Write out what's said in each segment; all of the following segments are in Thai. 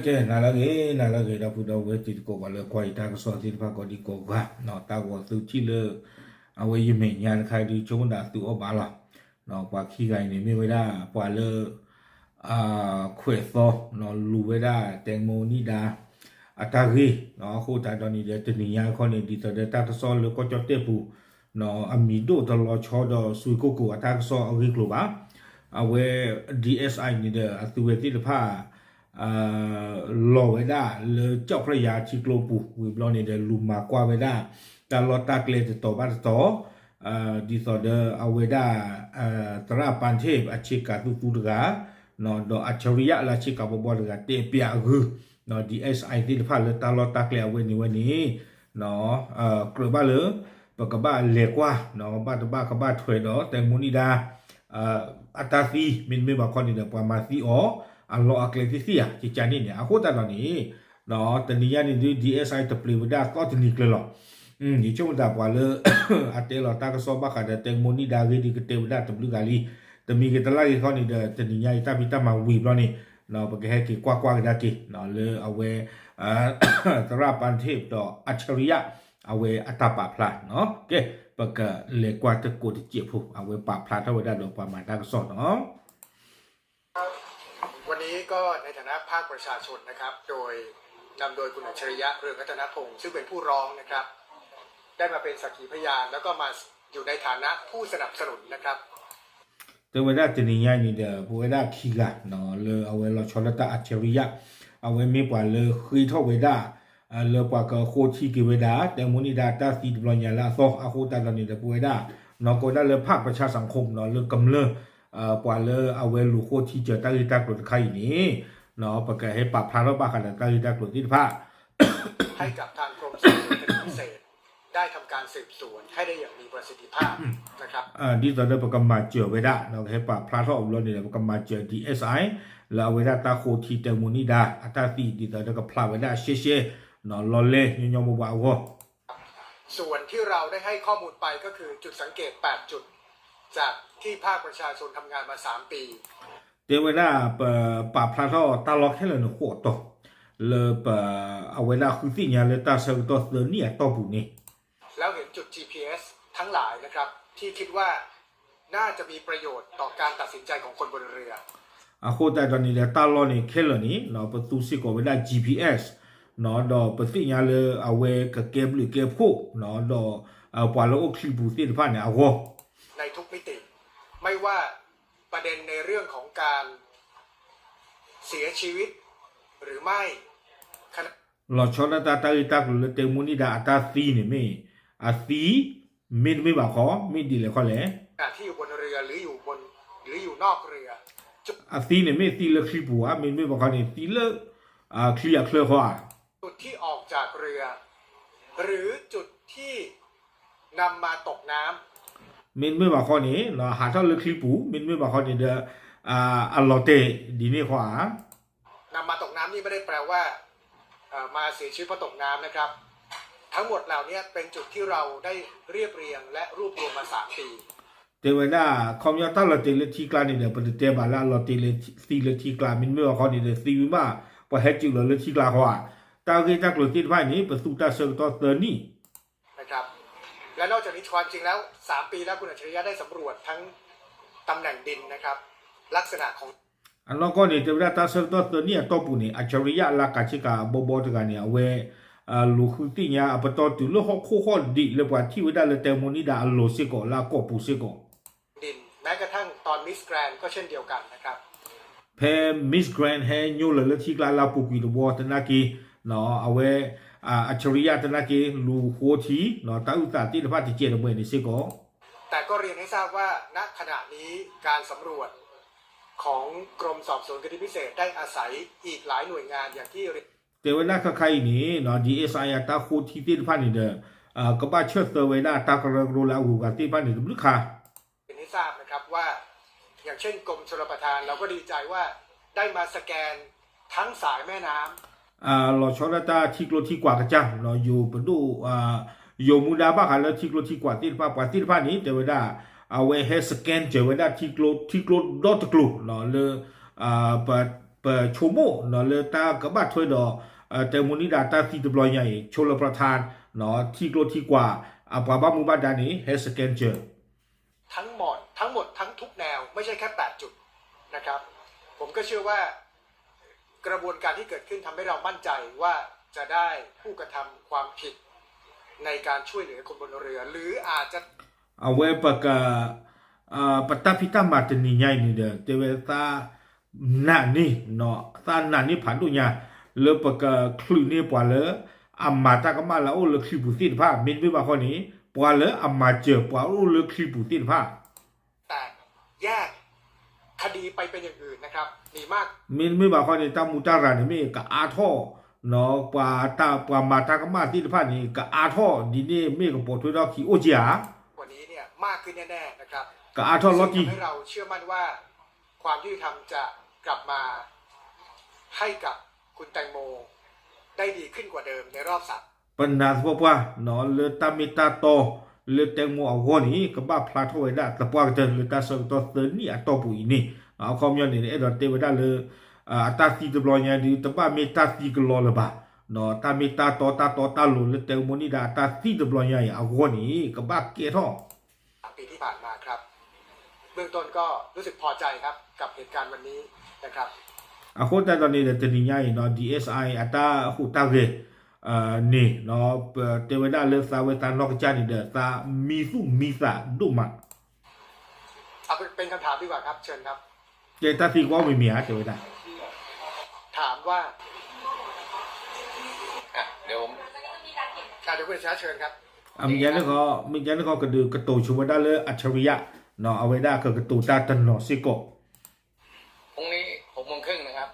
que nada que da puta we ti ko wala ko ita ko so ti pa ko di ko ga no ta ko tu chi le awe yi me nya khai di chung da tu o ba la no kwa khi gai ni me we da pa le khwe so no lu we da teng mo ni da atari no ko ta do ni de ti ni ya ko ni di to de ta so le ko cho te pu no ami do to lo cho do su ko ata so a ri klo ba awe DSI นี่เด้ออตุเวติตะพาลอเวดาเลเจ้าพระยาชิโกลปูวิบลอนี่เด้อลุมากว่าเวดาตาลอตาเกเลตตอบาตอดิซอเดออเวดาตราปันเทพอชิกาตุตุดกาเนาะดออัจฉริยะละชิกาบบอดกาเตเปียกือเนาะ DSI ติตะพาเลตาลอตาเกเลเวนี่วันนี้เนาะกระบะเลปะกะบะเลกว่าเนาะบะตะบะกะบะถวยดอแตงโมนิดาอัตราซีมินไม่บอกคนนี้เดี๋ยวประมาณซีอ๋ออัลลอฮ์อักเลติซีอ่ะที่จานี่เนี่ยอาโคตาตอนนี้เนาะตอนนี้ยันนี่ดีเอสไอตะปลีวดาก็จะนิกเลยหรอยี่ช่วงดาบว่าเลยอัตเตลตากระสอบบ้าขาดเต็งโมนี่ดาเกดีกเตวดาตะปลีกาลีแต่มีกันตะไลเขานี่เดี๋ยวตอนนี้ยันตาพิตามาวีบแล้วนี่เนาะปะแกให้กี่กว่ากันได้กี่เนาะเลยเอาไว้ตราปันเทพต่ออัจฉริยะเอาไว้อัตตาปะพลาเนาะโอเคปะกะเลกว่าตะโกที่เจียบผู้เอาไว้ปะพลาเท่าไว้ได้ดอกประมาณได้ก็สอนเนาะวันนี้ก็ในฐานะภาคประชาชนนะครับโดยนำโดยคุณอัจฉริยะเรืองรัตนพงศ์ซึ่งเป็นผู้ร้องนะครับได้มาเป็นสักขีพยานแล้วก็มาอยู่ในฐานะผู้สนับสนุนนะครับแต่เวลาจะนี่ยันนี่เดี๋ยวเวลาขี้กะเนาะเลยเอาไว้เราชนตาอัจฉริยะเอาไว้ไม่ปล่อยเลยคุยเท่าเวลาเลปากโคชีกิเวดาแต่มูนิดาตาสีดบลอนยาละซอกอาโคตาลนี่เดปเวดาเนาะก็ได้เลยภาคประชาสังคมเนาะเรื่องกำเนิดปว่าเลยเอาไว้ลูโคที่เจอตาลิตากรดไข่นี้เนาะประกาศให้ปรับพาราบาขนาดตาลิตากรดที่ผ้าให้กับทางกรมสอบสวนคดีพิเศษได้ทำการสืบสวนให้ได้อย่างมีประสิทธิภาพนะครับดีตอนนี้ประกาศมาเจอเวดาเนาะให้ปรับพาราอบรมนี่ประกาศมาเจอ DSI แล้วเวดาตาโคที่แต่มูนิดาอัตราสีดีตอนนี้ก็พลาเวดาเช่เนาะลอเล่ยองบ่าวส่วนที่เราได้ให้ข้อมูลไปก็คือจุดสังเกต8จุดจากที่ภาคประชาชนทำงานมา3ปีเดี๋ยวเวลาปะพระท่อตลอดแค่เลยหนูหัวโตเลยเอาเวลาคือสิ่งอย่างเลยตาเสือตัวเสือเนี่ยต่อบุนี่แล้วเห็นจุด GPS ทั้งหลายนะครับที่คิดว่าน่าจะมีประโยชน์ต่อการตัดสินใจของคนบนเรืออาโคแต่ตอนนี้เลยตลอดนี่แค่เลยนี่เนาะประตูสิก็เวลา GPSเนาะดอประสิทธิ์ยาเลยเอาไว้กับเกมหรือเกมคู่เนาะดอเอาปล่อยแล้วก็คลิปบุตรที่ผ่านเนี่ยเอาในทุกมิติไม่ว่าประเด็นในเรื่องของการเสียชีวิตหรือไม่เราชอบตาตาอิตากุลเตมุนิดาตาซีนี่ไม่อาซีไม่บอกเขาไม่ดีเลยเขาเลยที่อยู่บนเรือหรืออยู่นอกเรืออาซีนี่ไม่ซีเลยคลิปบัวไม่บอกเขาเนี่ยซีเลยเคลียร์เขาจุดที่ออกจากเรือหรือจุดที่นำมาตกน้ำไม่บอกเขาเนี่ยเราหาเท่าเลยคลิปปูไม่บอกเขาเนี่ยเดอัลลอเตดีนี่ขวานำมาตกน้ำนี่ไม่ได้แปลว่ามาเสียชีวิตเพราะตกน้ำนะครับทั้งหมดเหล่านี้เป็นจุดที่เราได้เรียบเรียงและรวบรวมมา3ปีแต่เวลาคอมยาต้าเราเตเลทีกลานี่เดี๋ยวประเดี๋ยวบาลาเราเตเลซีเลทีกลาไม่บอกเขาเนี่ยซีวิมาพอเฮจิเราเลทีกลาเขาตาเกิดจากหลุดที่ไฟนี้ประตูตาเสือตัวเตอร์นี่นะครับและนอกจากนี้ความจริงแล้ว3ปีแล้วคุณอัจฉริยะได้สำรวจทั้งตำแหน่งดินนะครับลักษณะของอันนั้นก็เนี่ยเวลาตาเสือตัวเตอร์นี่ตัวปุ่นนี่อัจฉริยะลักกัจจิกาบบตกันเนี่ยเวลูกที่เนี่ยอัปตอตุลหกคู่ข้อดีเลยว่าที่เวลาเราเตมนิดาโลซิโกลาโกปุซิโกดินแม้กระทั่งตอนมิสแกรนก็เช่นเดียวกันนะครับเพมิสแกรนเฮยูเลที่กลาลาปุกิโดวอตนากีเนาะเอาไว้อัจฉริยะตนากีลูกหัวทีเนาะตาอุตาที่เราพาที่เจริญเมื่อนี่ซิโกแต่ก็เรียนให้ทราบว่าณขณะนี้การสำรวจของกรมสอบสวนคดีพิเศษได้อาศัยอีกหลายหน่วยงานอย่างที่แต่เวลาใครนี่เนาะ DSI ตาคูที่ที่ผ่านนี่เด้อก็บ้าเชื่อเตอเวลาตากระโรลาหูกันที่ผ่านนี่ลึกค่ะเรียนให้ทราบนะครับว่าอย่างเช่นกรมชลประทานเราก็ดีใจว่าได้มาสแกนทั้งสายแม่น้ำเราชอบตาที่กลัวที่กว่ากันจังเราอยู่ประตูอยู่มุดาบ้ากันแล้วที่กลัวที่กว่าที่ผ่านนี้แต่เวลาเอาไว้ให้สแกนเจอเวลาที่กลัวดอทกลัวเราเลย ปโชโมเนาะเลตากบัดถวยดอแต่มูนิดาตาที่ดปลอยใหญ่ชลประทานเนาะที่โกรที่กว่าปาบามูบาดานี้เฮสเกนเจอร์ทั้งหมดทั้งทุกแนวไม่ใช่แค่8จุดนะครับผมก็เชื่อว่ากระบวนการที่เกิดขึ้นทำให้เรามั่นใจว่าจะได้ผู้กระทำความผิดในการช่วยเหลือคนบนเรือหรืออาจจะเอาไว้ปากปตาพิตามาตนี่ใหญ่นี่เด้อเตเวตานานี่เนาะตานานี่ผ่านตุญาเลปากคลุนี่ปวาเลอามาตากมาละโอเลคลิปุติผ้ามินวิบาข้อนี้ปวาเลอามาเจอปวาโอเลคลิปุติผ้าแต่แยกคดีไปเป็นอย่างอื่นนะครับมีมากมินวิบาข้อนี้ตามุตารานี่มีกะอาท่อเนาะปวาตาปวามาตากมาติผ้านี่กะอาท่อดีนี่มีกะปอทุดอคีโอจิอาวันนี้เนี่ยมากขึ้นแน่ๆนะครับกะอาท่อลอกีให้เราเชื่อมั่นว่าความยุติธรรมจะกลับมาให้กับคุณแตงโมได้ดีขึ้นกว่าเดิมในรอบสัปปัญหาสปว่าเนาะเลตามิตาโตเลแตงโมเอาหัวนี้ก็บ้าพลาดถอยได้ตะปวกเดินเลตาสตอเตนี่อะตอปุยนี่เอาคอมยอนนี่เอดอเตวดาเลอัตาซีตบลอยดีตะบ้าเมตาซีกลอลบะเนาะตามิตาโตตาลุเลแตงโมนี่ดาตาซีตบลอยเอาหัวนี้ก็บ้าเกท่อปีที่ผ่านมาครับเบื้องต้นก็รู้สึกพอใจครับกับเหตุการณ์วันนี้นะครับอะโคตาตอนนี้เตนี่ใหญ่เนาะ DSI อัตาหูตาเกนี่เนาะเทวดาเลสาเวตานอกจานี่เดตามีสุมีสาดุมาเอาเป็นคำถามดีกว่าครับเชิญครับเจตาสีกว่าไม่มีฮะเทวดาถามว่าเดี๋ยวคุณช้าเชิญครับมียันนี่ก็กระดูกระตูชูวดาเลอัจฉริยะเนาะเอาไว้ได้กระตูตาตันเนาะสิโกพรุ่งนี้6:30นะครับ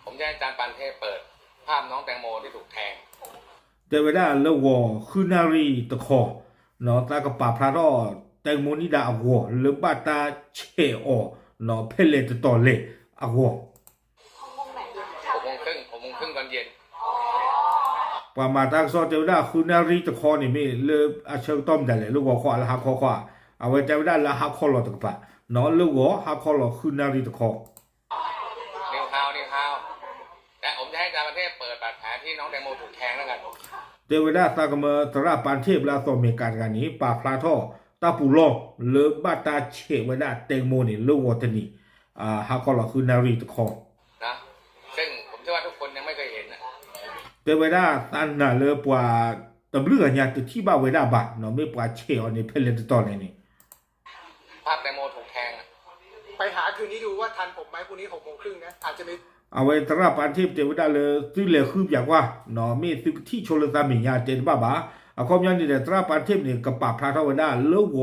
ผมจะให้อาจารย์ปานเทพเปิดภาพน้องแตงโมที่ถูกแทงเทวดาเลวอคือนารีตะคอเนาะตากระปาพระรอแตงโมนี่ดาอวอเลบาตาเชอเนาะเพเลตตอเลอวอ6:30ตอนเย็นปามาตาซอเทวดาคือนารีตะคอนี่มีเลอาเชต้อมได้เลยลูกขอละหักขอเอาไว้เทวดาละหักขอลอตะปะเนาะลูกหักขอลอคือนารีตะคอนิวฮาวแต่ผมจะให้อาจารย์ปานเทพเปิดบาดแผลที่น้องแตงโมถูกแทงแล้วกันเทวดาตากมตระปานเทพลาสเมการกันนี้ปาพลาท่อตาปูโลเลบาตาเชวดาแตงโมนี่เลวอตนี่ฮักขอลอคือนารีตะคอนะซึ่งผมเชื่อว่าทุกคนยังไม่เคยเห็นนะเทวดาตันน่ะเลปว่าตำเลือญาติที่บ้าเวดาบะเนาะไม่ปว่าเชอนี่เพลตตอเลยนี่ภาพแตงโมถูกแทงไปหาคืนนี้ดูว่าทันผมไหมพรุ่งนี้6:30นะอาจจะมีเอาไว้ตระปานเทพเทวดาเลยซื้อเลยคืออยากว่าเนาะไม่ซื้อที่ชลตามิญาเจนบ้าเอาความยันนี่แต่ตระปานเทพนี่กับปาพระเทวดาเลว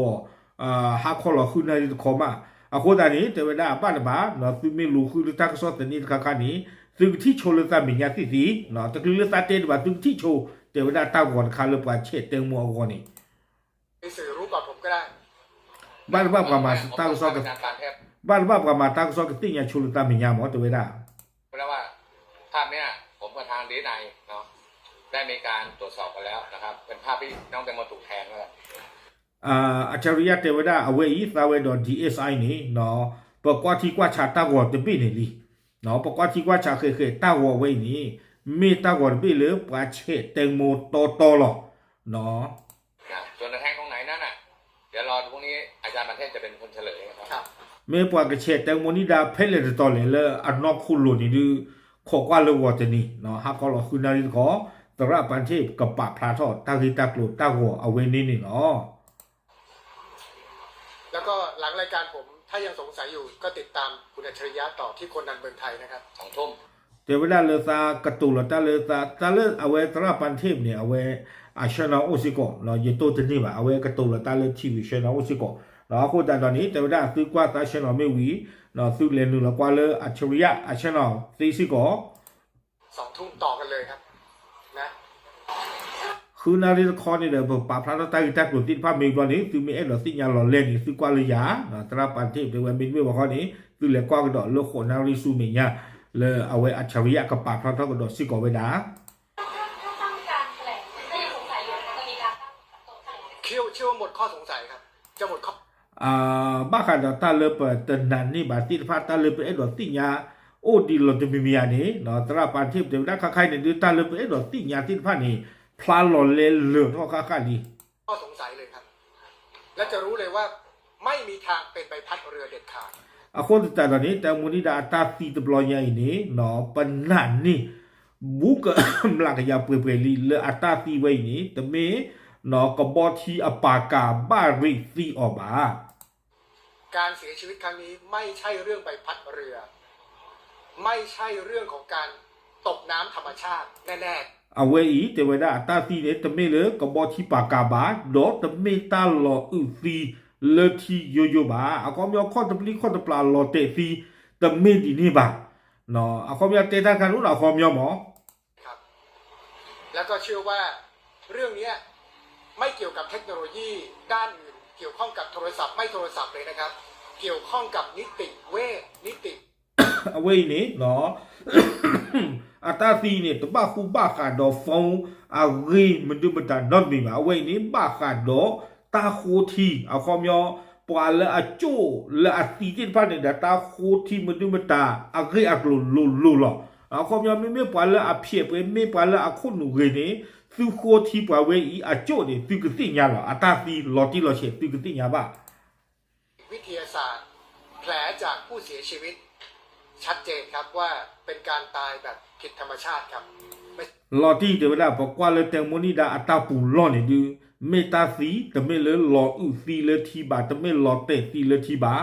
ฮักขอลอคือนาริตคอมาเอาคนอันนี้เทวดาบ้านบ้าเนาะซื้อไม่รู้คือทักษะตนี้ข้างนี้ซื้อที่ชลตามิญาที่สีเนาะตะคือเลตาเจนว่าซื้อที่โชเทวดาตาก่อนคาเลปาเชเตงมัวก่อนนี่ไปสื่อรู้ก่อนผมก็ได้บ้านประมาณตั้งซอกบ้านประมาณตั้งซอกติ้งยาชลตามิญาหมอเทวดาเพราะว่าภาพเนี้ยผมกับทางดีไนเนาะได้มีการตรวจสอบกันแล้วนะครับเป็นภาพที่น้องแตงโมถูกแทงแล้วอัจฉริยะเทวดาเอาไว้อีสาวดอ DSI นี่เนาะปกติกว่าชาตากอตะปีนี่ลีเนาะปกติกว่าชาเคยตากอไว้นี่มีตากอปีเลยปว่าเชแตงโมโตหรอเนาะส่วนจะแทงตรงไหนนั่นน่ะเดี๋ยวรอพรุ่งนี้อาจารย์ประเทศจะเป็นคนเฉลยครับไม่ปว่ากระเชแตงโมนี่ดาเพลตตอเลยเลยอันนอกคุณลุนี่ดูขอกว่าเลวอตนี่เนาะฮักก็รอคือนาริขอตระปันเทพกับปะพระทอดตาฮิตากลุตาหัวเอาไว้นี่เนาะแล้วก็หลังรายการผมถ้ายังสงสัยอยู่ก็ติดตามคุณอัจฉริยะต่อที่คนดันเมืองไทยนะครับ20:00เทวดาเลซากระตุลตาเลซาตาเลเอาไว้ตระปันเทพเนี่ยเอาไว้อาชนาโอซิโกเนาะยโตตนี่ว่าเอาไว้กระตุลตาเลทีวีชนาโอซิโกเนาะคนตอนนี้เทวดาซื้อกว่าตาชนาไม่วีเนาะซื้อเลนุละกว่าเลยอัจฉริยะอาชนาซีซิโก20:00ต่อกันเลยครับนะคือนาฬิกาคอนี่เด้อปะพระตาอิตากลุติภาพมีวันนี้คือมีเอ็ดสิญญาหล่อเล่นซื้อกว่าเลยยาเนาะตระปันเทพเดวันบินไม่ว่าข้อนี้คือเหลือกว่าก็ดอกโลโคนาริซูเมียเลยเอาไว้อัจฉริยะกับปะพระเท่ากับดอกซิโกเวดาเชื่อหมดข้อสงสัยครับจะหมดข้อบ้าขันตาเลเปิดตันนันนี่บาติพาตาเลเปิดเอ็ดสิญญา โอ้ดีหลอดจะมีอันนี้เนาะตราปานเทพเดี๋ยวได้ข้าใครเนี่ยดูตาเลือดหลอดติญาติพันนี่พลาหลอดเลยเหลือท่อข้าดี ข้อสงสัยเลยครับ และจะรู้เลยว่าไม่มีทางเป็นใบพัดเรือเด็ดขาด อะคนแต่ตอนนี้แต่มูนี่ดาตาตีตบลอยอย่างนี้เนาะปนนันนี่บุกมลักยาเปรย์ลีเลอตาตีไว้นี่แต่เมเนาะกบอทีอปากาบาริซีออกมา การเสียชีวิตครั้งนี้ไม่ใช่เรื่องใบพัดเรือ ไม่ใช่เรื่องของการตกน้ำธรรมชาติแน่ เอาไว้อีแต่เวลาตาตีเนี่ยแต่เมเลยกบอทีปากาบาดอแต่เมตาหลออุซีเลทีโยโยบาอะก็มีข้อตบลีข้อตบลาหลอเตซีแต่เมดีนี่บาเนาะอะก็มีเตตันกันรู้ล่ะข้อมีหมอ ๆครับ แล้วก็เชื่อว่าเรื่องนี้ไม่เกี่ยวกับเทคโนโลยีด้านอื่นเกี่ยวข้องกับโทรศัพท์ไม่โทรศัพท์เลยนะครับ เกี่ยวข้องกับนิติเวชนิติ เอาไว้นี่เนาะ อาตาซีเนี่ยตัวบ้าคูบ้าขาดอฟงอารีมันดูมันตานอดมีมาเอาไว้นี่บ้าขาดอตาโคทีเอาคอมยอปวาละอาโจละอาตีจินพันเนี่ยตาโคทีมันดูมันตาอารีอักลุหรอเอาคอมยอไม่ปวาละอาเพียไปไม่ปวาละอาคนหนูเรนี่ซูโคทีปวาเวอีอาโจเนี่ยซูกติญาหรออาตาซีลอติลอเชซูกติญาบ้า วิทยาศาสตร์ แผลจากผู้เสียชีวิต ชัดเจนครับว่าเป็นการตายแบบผิดธรรมชาติครับไม่ ลอที่เดี๋ยวได้บอกว่าเลยแตงโมนี่ดาอัตาปูล้อเนี่ยดูเมตาซีแต่ไม่เลยลออุซีเลยทีบาแต่ไม่ลอเตซีเลยทีบา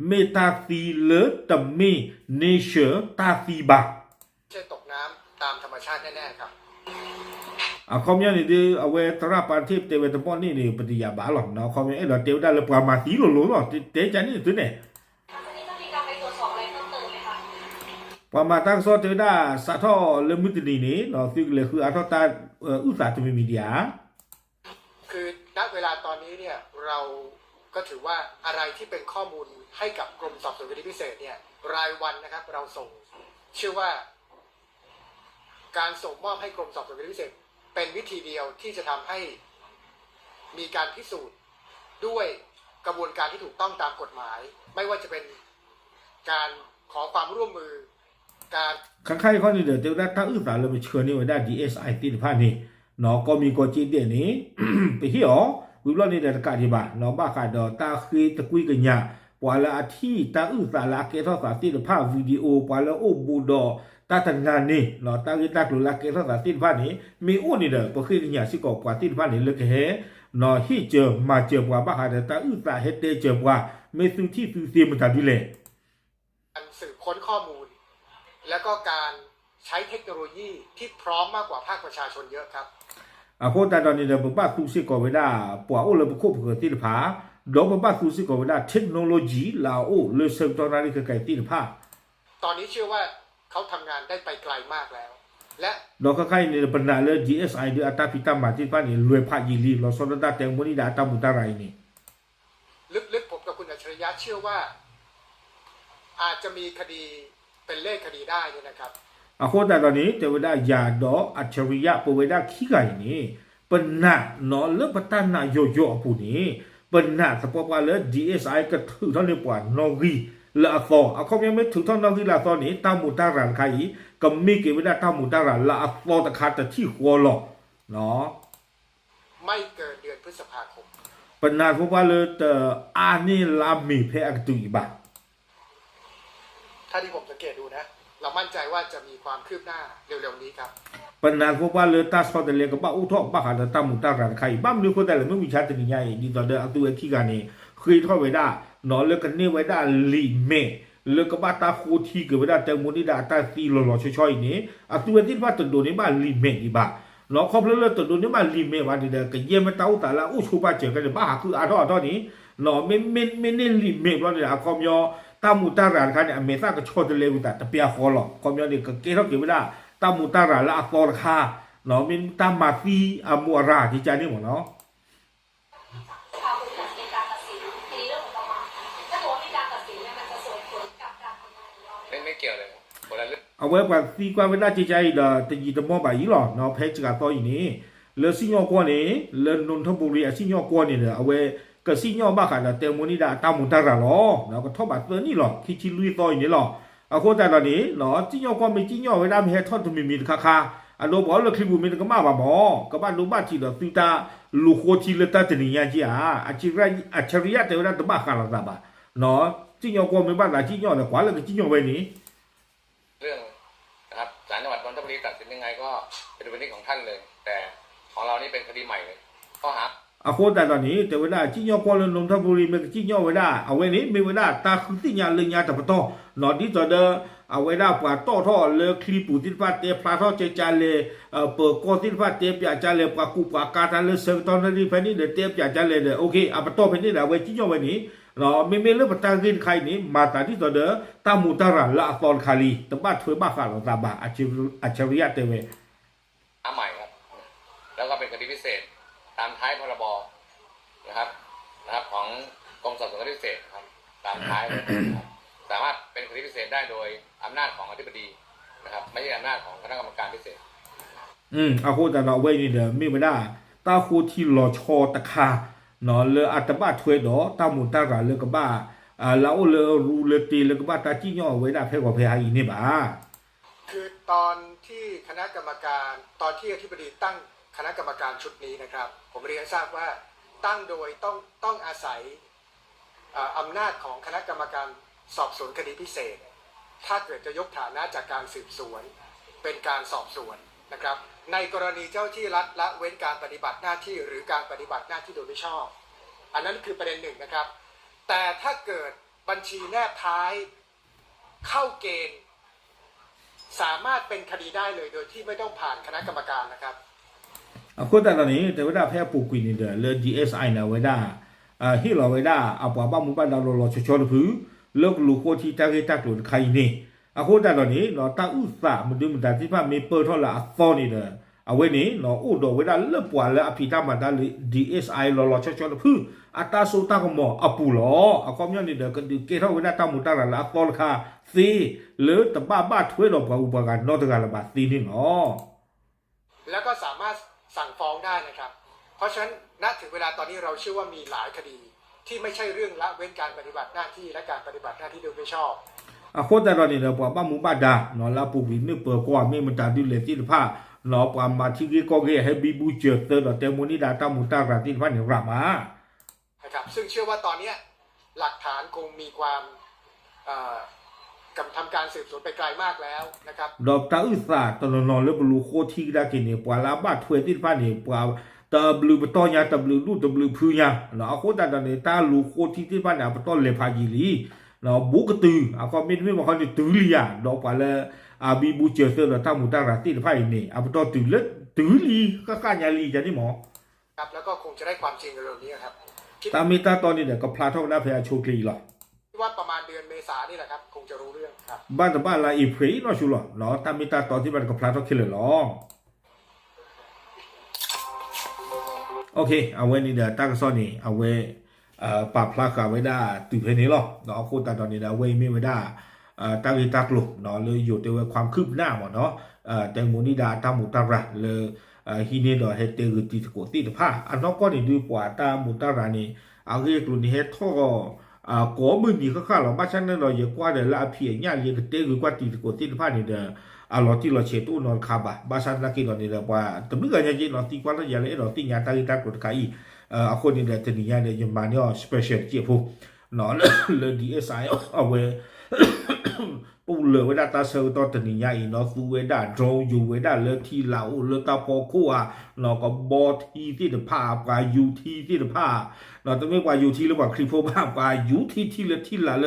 เมตาซีเลยแต่ไม่เนเชอร์ตาซีบา ใช่ตกน้ำตามธรรมชาติแน่ๆครับ อะคอมยานี่ดูเอาไว้ตราปานทิพย์เตเวตปอนนี่นี่ปฏิยาบาหรอกเนาะคอมยาเดี๋ยวเดี๋ยวได้เลยปรามาตีหลุหรอเตจันนี่ตัวเนี่ย ทางนี้ต้องมีการไปตรวจสอบอะไรเพิ่มเติมไหมคะ ปรามาตั้งโซเตด้าสะท้อเลมุตนี่นี่เนาะซึ่งเลยคืออาทอตาอุตสาหจะมีเดีย คือณเวลาตอนนี้เนี่ยเราก็ถือว่าอะไรที่เป็นข้อมูลให้กับกรมสอบสวนคดีพิเศษเนี่ยรายวันนะครับเราส่งเชื่อว่า การส่งมอบให้กรมสอบสวนคดีพิเศษ เป็นวิธีเดียวที่จะทำให้มีการพิสูจน์ด้วยกระบวนการที่ถูกต้องตามกฎหมาย ไม่ว่าจะเป็นการขอความร่วมมือการ ข้างๆข้อนี้เดี๋ยวได้ตั้งอุตสาหเลยมาเชิญนี่ไว้ได้ DSI ติดผ่านนี่เนาะก็มีกฎจีนเดี๋ยวนี้ ไปที่อ๋อวิบลอนี่เดี๋ยวการที่บ้านเนาะบ้าขาดอตาคุยตะกุยกันยาปวาละอาที่ตาอุตสาหละเกทอสาติดภาพวิดีโอปวาละโอบูดอตาทันงานนี่เนาะตากิตากลุละเกทอสาติดผ่านนี่มีอ้วนนี่เด้อปคุยกันยาสิกอกว่าติดผ่านนี่เลยแค่เนาะที่เจอมาเจอกว่าบ้าขาดตาอุตสาเฮเตเจอกว่าไม่ซื้อที่ซื้อเสียมันทันดีเลย การสืบค้นข้อมูล แล้วก็การใช้เทคโนโลยีที่พร้อมมากกว่าภาคประชาชนเยอะครับ อะโคตาตอนนี้เดี๋ยวบ้าซูซิก่อไว้ได้ปวาโอเลยบุคคลติดผาดอกบ้าซูซิก่อไว้ได้เทคโนโลยีลาโอเลยเสริมตอนนั้นคือไก่ติดผา ตอนนี้เชื่อว่าเขาทำงานได้ไปไกลมากแล้ว และ ดอกข้างๆนี่บรรดาเลย GSI เดืออัตราพิตามาติดผานี่รวยพายีรีเราสนดาแตงโมนี่ดาตามุตาไรนี่ ลึกๆผมกับคุณอัจฉริยะเชื่อว่า อาจจะมีคดีเป็นเลขคดีได้เนี่ยนะครับ อะโคตาตอนนี้เดี๋ยวได้ยาดออัจฉริยะปวยได้ขี้ไก่นี่ปนะเนาะเลิกปตานาโยโย่ผู้นี้ปนะสปอว่าเลย DSI ก็ถือเท่านี้กว่านอรีละซออะเขายังไม่ถือเท่านอรีละซอนี่ตามุตารันใครก็มีเก็บไว้ได้ตามุตารันละซอตะคาตะที่หัวหรอกเนาะ ไม่เกินเดือนพฤษภาคม ปนาพว่าเลยแต่อานี่ลามีเพอตุยบา ถ้าที่ผมสังเกตดูนะ เรามั่นใจว่าจะมีความคืบหน้าเร็วๆนี้ครับ ปนาพว่าเลยตาสอดเลยก็บ้าอุทอกบ้าหาตามุตารันใครบ้ามนี่คนแต่ละไม่มีชาตินี่ไงดีตอนเดิมเอาตัวขี้กันนี่เคยเข้าไว้ได้เนาะเลิกกันนี่ไว้ได้ลีเมเลิกกับบ้าตาโคทีเกิดไว้ได้แตงโมนี่ได้ตาตีหล่อๆช่อยๆนี่เอาตัวที่ว่าตัวโดนนี่บ้าลีเมดีบ้าเนาะครบแล้วตัวโดนนี่บ้าลีเมวันนี้เด้อก็เยี่ยมมาเต้าแต่ละอู้ชูบ้าเจอกันบ้าคืออาทอนี้เนาะไม่เน้นลีเมว่าเนี่ยคอมยอตามุตารันคันเนี่ยอเมซ่าก็ชดเลยวิตาแต่เปียคอหรอกคอมยอนี่ก็เกเท่าเกี่ยวไม่ได้ตามุตารันละอัตอร์คาเนาะมีตามาฟีอามัวราที่ใจนี่หมดเนาะ ข่าวคือในการตัดสินทีนี้เรื่องของประมาณถ้าบอกว่ามีการตัดสินเนี่ยมันจะส่งผลกับการทำงานของเราไหม ไม่เกี่ยวเลยคนละเรื่อง เอาไว้ว่าซีกว่าเวลาใจใจเด้อตะยีตะมอบ่ายหรอเนาะเพจกะต่ออีนี่เลสิญอกว่านี่เลนนทบุรีสิญอกว่านี่เด้อเอาไว้ก็สิญอบ้าค่ะเตมโมนี่ดาตามุตาราหรอเนาะก็ทอบาเตอนี่หรอคิชิลุยต่ออีนี่หรอ အခုတန်တော်နေနော်ကြီးညောကွန်မကြီးညောဝဲတာမဲထော့တမီမီခါခါအလိုဘောလခလီဘူမီကမပါမောကဘာလူမချီတော့တူတာလူခိုချီလက်တတနီယာကြီးအချီရအချရီယတေဝရတဘခါလာတာပါနော်ကြီးညောကွန်မပါလာကြီးညောလေကွာလေကြီးညောပဲနေ เรื่องนะครับศาลจังหวัดนนทบุรีตัดสินยังไงก็เป็นดุลพินิจของท่านเลย แต่ของเรานี่เป็นคดีใหม่เลยข้อหา အခုတန်တော်နေတေဝရကြီးညောကွန်လုံးထဘူရီမကြီးညောဝဲတာအဝဲနေမေဝဲတာတာခုတိညာလညာတပတော့နော်ဒီတော့အဝဲတာပွာတော့ထော်လေခလီပူတိပတ်တေဖလာတော့ချေချာလေပကောတိပတ်တေပြချာလေပွာကူပွာကာတာလေစတော်နေဖနီတေပြချာလေโอเคအပတော့ဖနီလာဝဲကြီးညောဝဲနေနော်မေမေလေပတန်ကိခိုင်နေမာတာဒီတော့တာမူတရာလာအတော်ခါလီတပတ်ထွေးမခါတော့တာဘာအချရီယတေဝဲ ใหม่ครับ แล้วก็เป็นคดีพิเศษตามท้ายพรบนะครับของกรมสอบสวนคดีพิเศษครับตามท้ายนะครับสามารถเป็นคดีพิเศษได้โดยอำนาจของอธิบดีนะครับไม่ใช่อำนาจของคณะกรรมการพิเศษ အခုတန်တော်ဝဲနေတယ်မေဝဲတာတာခုတီလောချောတခါနော်လေအတဘထွေးတော့တာမူတရာလေကဘာလာအိုလေရူလေတီလေကဘာတာကြီးညောဝဲတာဖဲကောဖဲဟာဤနေပါ คือตอนที่คณะกรรมการตอนที่อธิบดีตั้งคณะกรรมการชุดนี้นะครับผมเรียนให้ทราบว่าตั้งโดยต้องอาศัยอำนาจของคณะกรรมการสอบสวนคดีพิเศษ ถ้าเกิดจะยกฐานะจากการสืบสวนเป็นการสอบสวนนะครับในกรณีเจ้าที่รัฐละเว้นการปฏิบัติหน้าที่หรือการปฏิบัติหน้าที่โดยไม่ชอบ อันนั้นคือประเด็นหนึ่งนะครับแต่ถ้าเกิดบัญชีแนบท้ายเข้าเกณฑ์สามารถเป็นคดีได้เลยโดยที่ไม่ต้องผ่านคณะกรรมการนะครับ အခုတန်တော်နေတေဝရဖဲပူကွီနေတယ်လေ DSI နာဝဲတာဟီလောဝဲတာအပွားပါမူပါလာလောချောဖူလောက်လူကိုတီတာကေတက်လို့ခိုင်နေအခုတန်တော်နေနော်တာဥသမဒုမတာတိဖမေပေါ်ထော်လာအသောနေတယ်အဝဲနေနော်ဥတော်ဝဲတာလပွားလာအဖီတာမတာလေ DSI လောချောဖူအတာဆိုတာကမောအပူလောအကောမြနေတယ်ကဒီကေထောဝဲတာတမူတာလာအသောခါစီလေတပပထွေးတော့ဘာဥပကနော်တကလာပါစီနေနော် แล้วก็สามารถสั่งฟ้องได้นะครับ เพราะฉะนั้นณถึงเวลาตอนนี้เราเชื่อว่ามีหลายคดีที่ไม่ใช่เรื่องละเว้นการปฏิบัติหน้าที่และการปฏิบัติหน้าที่โดยไม่ชอบ အခုတန်တော်နေတယ်ပွားပါမူပါဒါနော်လာပူပြီးမြပေါ်ကွာမေမတာဒီလေတိဖာနော်ပွားမာတီကေကောကေဟဘီဘူချေတော့တေမူနီဒါတမူတာရာတိဖာနေရမှာ นะครับซึ่งเชื่อว่าตอนนี้หลักฐานคงมีความกับทำการสืบสวนไปไกลมากแล้วนะครับ ဒေါက်တာဥစာတနော်လေဘလူခိုတီဒါကိနေပွာလာဘထွေတိဖာနေပွာတဘလူဘတော်ညာတဘလူလူတဘလူဖူညာနော်အခုတန်တော်နေတာလူခိုတီတိဖာနေဘတော်လေဖာကြီးလီနော်ဘူကတူအခုမင်းမခေါ်နေတူလီယာတော့ပွာလေအဘီဘူချေဆတော့တမူတာရာတိဖာနေအဘတော်တူလေတူလီကကညာလီကြဒီမော ครับแล้วก็คงจะได้ความจริงเร็วๆนี้ครับคิด ตามีตาตอนนี้เนี่ยก็พลาดเท่านั้นพยาโชคดีหรอ ว่าประมาณเดือนเมษายนนี่แหละครับคงจะรู้เรื่องครับ บ้านแต่บ้านละอีพรีนอชูหรอเนาะตามีตาตอนที่มันก็พลาดเท่าคิดเลยหรอโอเคเอาไว้นี่เดี๋ยวตั้งซ่อนนี่เอาไว้ปรับพลาดกันไว้ได้ตื่นเพลนี้หรอเนาะโคตรตอนนี้นะไว้ไม่ได้ตั้งอีตากลุกเนาะเลยอยู่ในความคืบหน้าหมดเนาะแตงโมนี่ดาตามุตาระเลยฮีเนดอเฮเตอร์ติสโกติตผ้าอันนั้นก็นี่ดูกว่าตามุตารานี่เอาเรื่องนี้เฮท่อก่อมือนี่ก็ข้าเราบ้านฉันนั่นเราเยอะกว่าเดี๋ยวละเพียงเนี่ยเรียกเตอร์กว่าติสโกติตผ้านี่เด้อเราที่เราเชตุนอนคาบะบ้านฉันนักกินเราเนี่ยว่าแต่เมื่อไงเนี่ยเราตีกว่าเราอย่าเลยเราตีงานตาลิตากดไก่คนนี่เดี๋ยวจะนี่เนี่ยยังมาเนี่ยสเปเชียลเจี๊ยบพวกเนาะเลยดีเอสไอเอาไว้ปูเลวดาตาเซลตอตนิยาอีเนาะฟูเวดาโดรยูเวดาเลทีลาวเลตาพอคัวเนาะก็บอทีที่เดพาปายูทีที่เดพาเนาะแต่ไม่ว่ายูทีหรือว่าคริโฟบ้าปายูทีที่เลที่ละเล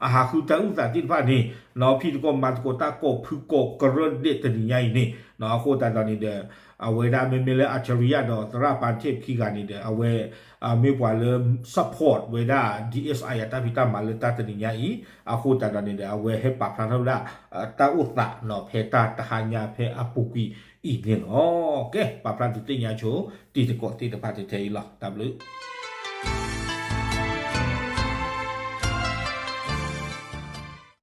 อาหาคือตาอุตาที่พานี่เนาะพี่ก็มาโกตาโกพึโกกระเดตนิยาอีนี่เนาะโคตาตอนนี้เด้อเอาไว้ได้ไม่เลอัจฉริยะเนาะตราปานเทพขี้กันนี่เด้อเอาไว้ไม่ว่าเลซัพพอร์ตไว้ได้ DSI ตาพิตามาเลตาตนิยาอีเอาโคตาตอนนี้เด้อเอาไว้ให้ปรับพลังเท่าละตาอุตะเนาะเพตาตหญาเพอปุกีอีกเนี่ยโอเคปรับพลังติญาโชติตโกติตปาติเทยล่ะตามลึ